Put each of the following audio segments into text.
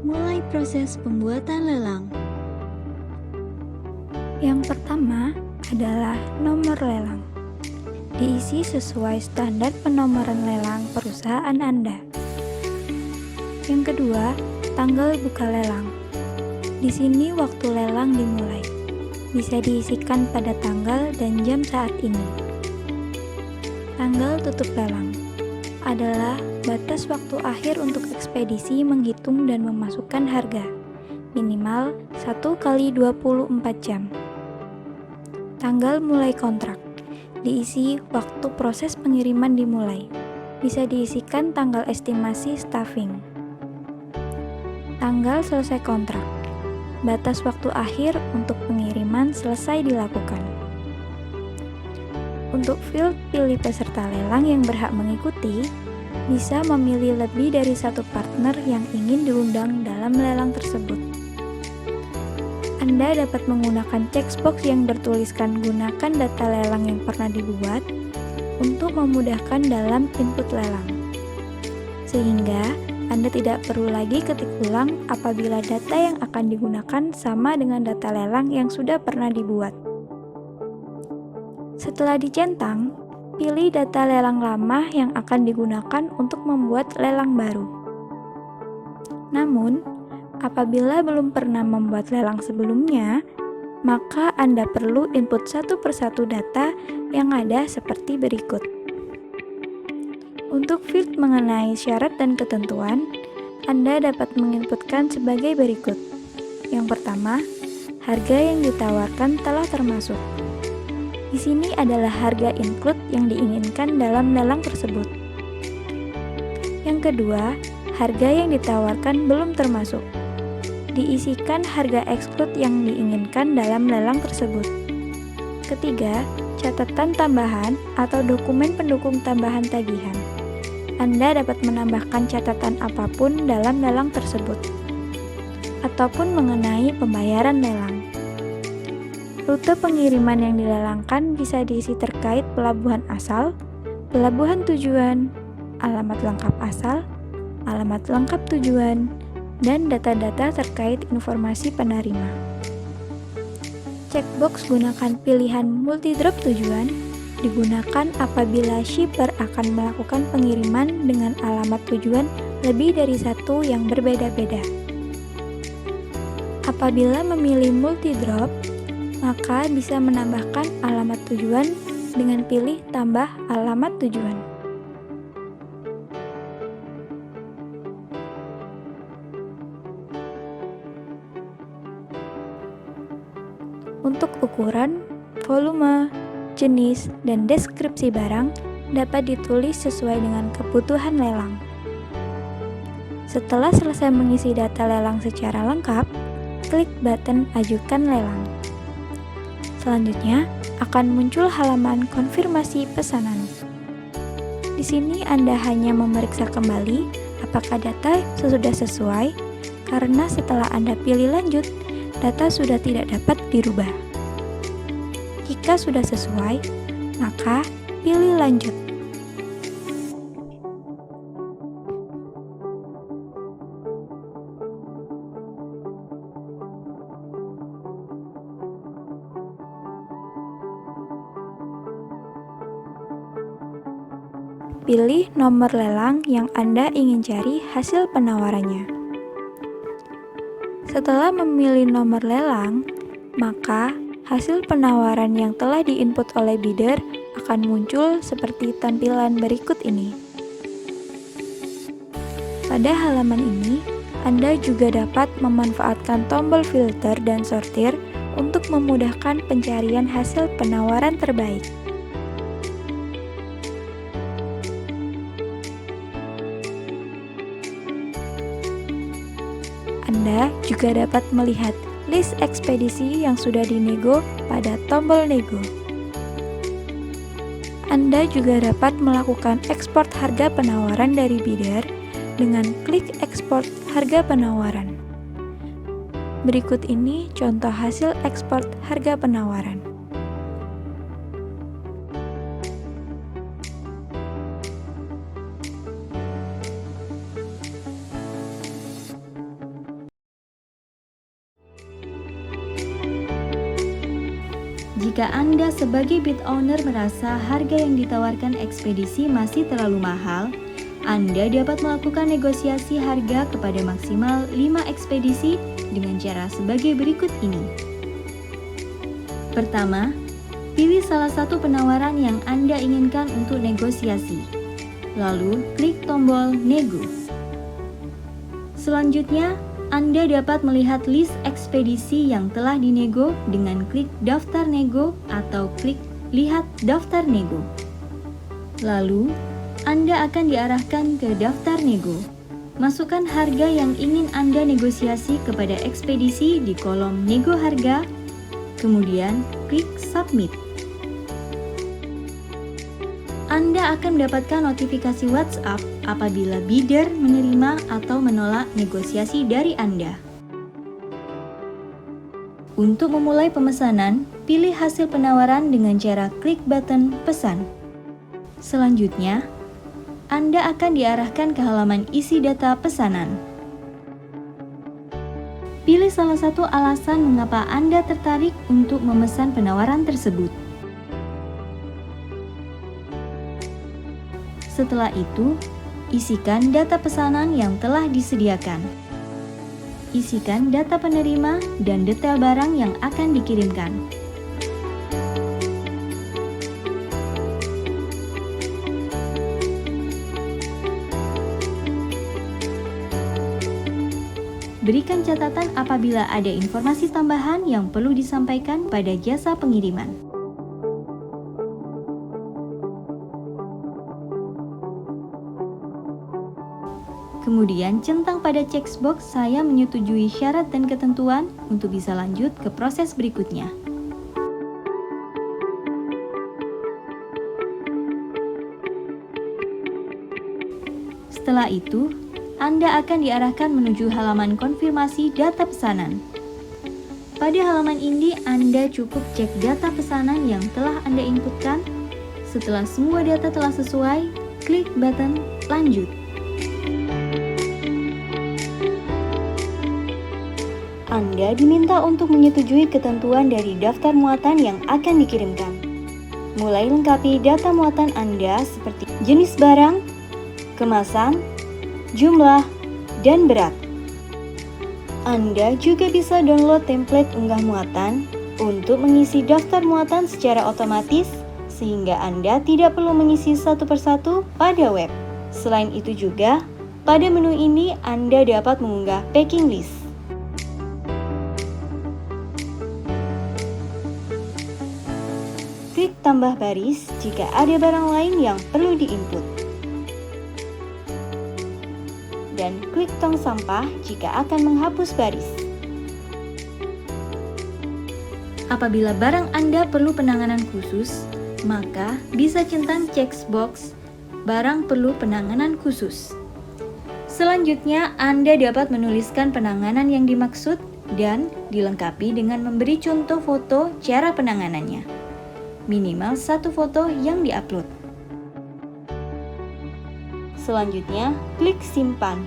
Mulai proses pembuatan lelang. Yang pertama adalah nomor lelang. Diisi sesuai standar penomoran lelang perusahaan Anda. Yang kedua, tanggal buka lelang. Di sini waktu lelang dimulai. Bisa diisikan pada tanggal dan jam saat ini. Tanggal tutup lelang adalah batas waktu akhir untuk ekspedisi menghitung dan memasukkan harga, minimal 1 kali 24 jam. Tanggal mulai kontrak, diisi waktu proses pengiriman dimulai. Bisa diisikan tanggal estimasi staffing. Tanggal selesai kontrak, batas waktu akhir untuk pengiriman selesai dilakukan. Untuk field pilih peserta lelang yang berhak mengikuti, bisa memilih lebih dari satu partner yang ingin diundang dalam lelang tersebut. Anda dapat menggunakan checkbox yang bertuliskan gunakan data lelang yang pernah dibuat untuk memudahkan dalam input lelang. Sehingga Anda tidak perlu lagi ketik ulang apabila data yang akan digunakan sama dengan data lelang yang sudah pernah dibuat. Setelah dicentang, pilih data lelang lama yang akan digunakan untuk membuat lelang baru. Namun, apabila belum pernah membuat lelang sebelumnya, maka Anda perlu input satu persatu data yang ada seperti berikut. Untuk field mengenai syarat dan ketentuan, Anda dapat menginputkan sebagai berikut. Yang pertama, harga yang ditawarkan telah termasuk. Di sini adalah harga include yang diinginkan dalam lelang tersebut. Yang kedua, harga yang ditawarkan belum termasuk. Diisikan harga exclude yang diinginkan dalam lelang tersebut. Ketiga, catatan tambahan atau dokumen pendukung tambahan tagihan. Anda dapat menambahkan catatan apapun dalam lelang tersebut, ataupun mengenai pembayaran lelang. Rute pengiriman yang dilelangkan bisa diisi terkait pelabuhan asal, pelabuhan tujuan, alamat lengkap asal, alamat lengkap tujuan, dan data-data terkait informasi penerima. Checkbox gunakan pilihan multi-drop tujuan digunakan apabila shipper akan melakukan pengiriman dengan alamat tujuan lebih dari satu yang berbeda-beda. Apabila memilih multi-drop, maka bisa menambahkan alamat tujuan dengan pilih tambah alamat tujuan. Untuk ukuran, volume, jenis, dan deskripsi barang dapat ditulis sesuai dengan kebutuhan lelang. Setelah selesai mengisi data lelang secara lengkap, klik button Ajukan Lelang. Selanjutnya, akan muncul halaman konfirmasi pesanan. Di sini Anda hanya memeriksa kembali apakah data sudah sesuai, karena setelah Anda pilih lanjut, data sudah tidak dapat dirubah. Jika sudah sesuai, maka pilih lanjut. Pilih nomor lelang yang Anda ingin cari hasil penawarannya. Setelah memilih nomor lelang, maka hasil penawaran yang telah diinput oleh bidder akan muncul seperti tampilan berikut ini. Pada halaman ini, Anda juga dapat memanfaatkan tombol filter dan sortir untuk memudahkan pencarian hasil penawaran terbaik. Anda juga dapat melihat list ekspedisi yang sudah dinego pada tombol nego. Anda juga dapat melakukan ekspor harga penawaran dari bidder dengan klik ekspor harga penawaran. Berikut ini contoh hasil ekspor harga penawaran. Jika Anda sebagai bid owner merasa harga yang ditawarkan ekspedisi masih terlalu mahal, Anda dapat melakukan negosiasi harga kepada maksimal 5 ekspedisi dengan cara sebagai berikut ini. Pertama, pilih salah satu penawaran yang Anda inginkan untuk negosiasi. Lalu, klik tombol Nego. Selanjutnya, Anda dapat melihat list ekspedisi yang telah dinego dengan klik Daftar Nego atau klik Lihat Daftar Nego. Lalu, Anda akan diarahkan ke Daftar Nego. Masukkan harga yang ingin Anda negosiasi kepada ekspedisi di kolom Nego Harga, kemudian klik Submit. Anda akan mendapatkan notifikasi WhatsApp apabila bidder menerima atau menolak negosiasi dari Anda. Untuk memulai pemesanan, pilih hasil penawaran dengan cara klik button Pesan. Selanjutnya, Anda akan diarahkan ke halaman isi data pesanan. Pilih salah satu alasan mengapa Anda tertarik untuk memesan penawaran tersebut. Setelah itu, isikan data pesanan yang telah disediakan. Isikan data penerima dan detail barang yang akan dikirimkan. Berikan catatan apabila ada informasi tambahan yang perlu disampaikan pada jasa pengiriman. Kemudian centang pada checkbox "Saya menyetujui syarat dan ketentuan" untuk bisa lanjut ke proses berikutnya. Setelah itu, Anda akan diarahkan menuju halaman konfirmasi data pesanan. Pada halaman ini, Anda cukup cek data pesanan yang telah Anda inputkan. Setelah semua data telah sesuai, klik button Lanjut. Anda diminta untuk menyetujui ketentuan dari daftar muatan yang akan dikirimkan. Mulai lengkapi data muatan Anda seperti jenis barang, kemasan, jumlah, dan berat. Anda juga bisa download template unggah muatan untuk mengisi daftar muatan secara otomatis sehingga Anda tidak perlu mengisi satu persatu pada web. Selain itu juga, pada menu ini Anda dapat mengunggah packing list. Klik tambah baris jika ada barang lain yang perlu diinput. Dan klik tong sampah jika akan menghapus baris. Apabila barang Anda perlu penanganan khusus, maka bisa centang checkbox "Barang perlu penanganan khusus". Selanjutnya, Anda dapat menuliskan penanganan yang dimaksud dan dilengkapi dengan memberi contoh foto cara penanganannya. Minimal satu foto yang diupload. Selanjutnya, klik simpan.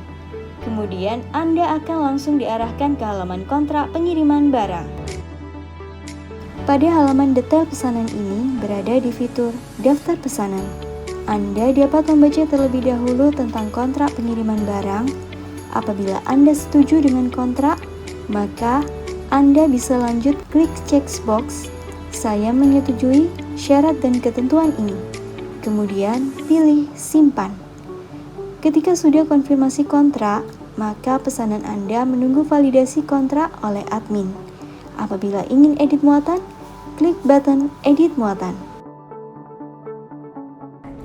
Kemudian Anda akan langsung diarahkan ke halaman kontrak pengiriman barang. Pada halaman detail pesanan ini berada di fitur daftar pesanan. Anda dapat membaca terlebih dahulu tentang kontrak pengiriman barang. Apabila Anda setuju dengan kontrak, maka Anda bisa lanjut klik checkbox "Saya menyetujui syarat dan ketentuan ini". Kemudian pilih simpan. Ketika sudah konfirmasi kontrak, maka pesanan Anda menunggu validasi kontrak oleh admin. Apabila ingin edit muatan, klik button edit muatan.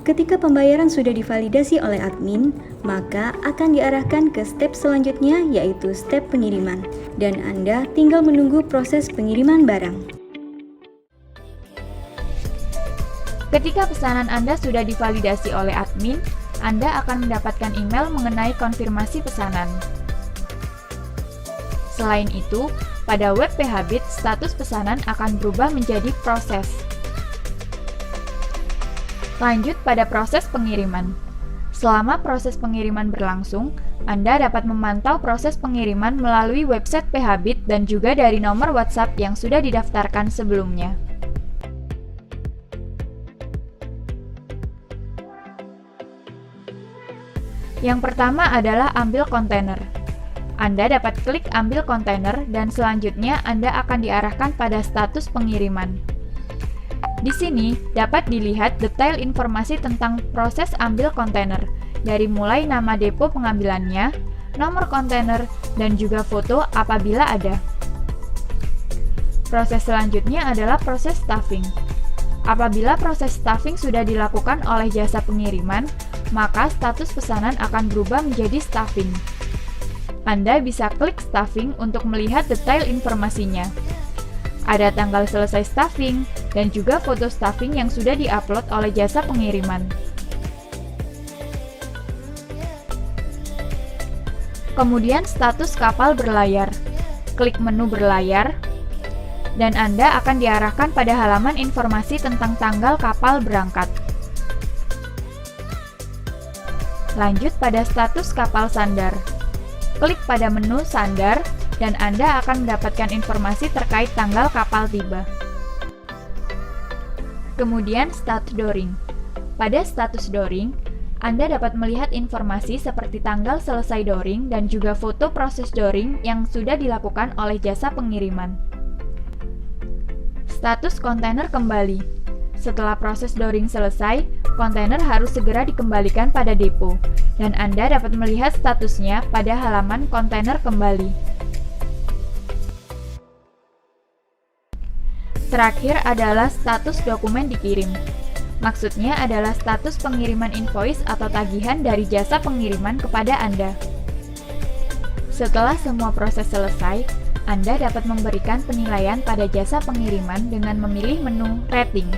Ketika pembayaran sudah divalidasi oleh admin, maka akan diarahkan ke step selanjutnya, yaitu step pengiriman, dan Anda tinggal menunggu proses pengiriman barang. Ketika pesanan Anda sudah divalidasi oleh admin, Anda akan mendapatkan email mengenai konfirmasi pesanan. Selain itu, pada web PHBit, status pesanan akan berubah menjadi proses. Lanjut pada proses pengiriman. Selama proses pengiriman berlangsung, Anda dapat memantau proses pengiriman melalui website PHBit dan juga dari nomor WhatsApp yang sudah didaftarkan sebelumnya. Yang pertama adalah ambil kontainer. Anda dapat klik ambil kontainer dan selanjutnya Anda akan diarahkan pada status pengiriman. Di sini dapat dilihat detail informasi tentang proses ambil kontainer, dari mulai nama depo pengambilannya, nomor kontainer, dan juga foto apabila ada. Proses selanjutnya adalah proses stuffing. Apabila proses stuffing sudah dilakukan oleh jasa pengiriman, maka status pesanan akan berubah menjadi stuffing. Anda bisa klik stuffing untuk melihat detail informasinya. Ada tanggal selesai stuffing dan juga foto stuffing yang sudah diupload oleh jasa pengiriman. Kemudian status kapal berlayar. Klik menu berlayar dan Anda akan diarahkan pada halaman informasi tentang tanggal kapal berangkat. Lanjut pada status kapal sandar. Klik pada menu sandar dan Anda akan mendapatkan informasi terkait tanggal kapal tiba. Kemudian status dooring. Pada status dooring, Anda dapat melihat informasi seperti tanggal selesai dooring dan juga foto proses dooring yang sudah dilakukan oleh jasa pengiriman. Status kontainer kembali. Setelah proses dooring selesai, kontainer harus segera dikembalikan pada depo, dan Anda dapat melihat statusnya pada halaman kontainer kembali. Terakhir adalah status dokumen dikirim. Maksudnya adalah status pengiriman invoice atau tagihan dari jasa pengiriman kepada Anda. Setelah semua proses selesai, Anda dapat memberikan penilaian pada jasa pengiriman dengan memilih menu rating.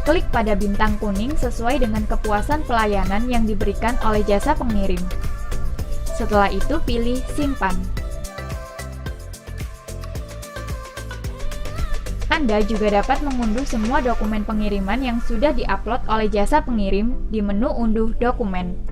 Klik pada bintang kuning sesuai dengan kepuasan pelayanan yang diberikan oleh jasa pengirim. Setelah itu pilih simpan. Anda juga dapat mengunduh semua dokumen pengiriman yang sudah diupload oleh jasa pengirim di menu unduh dokumen.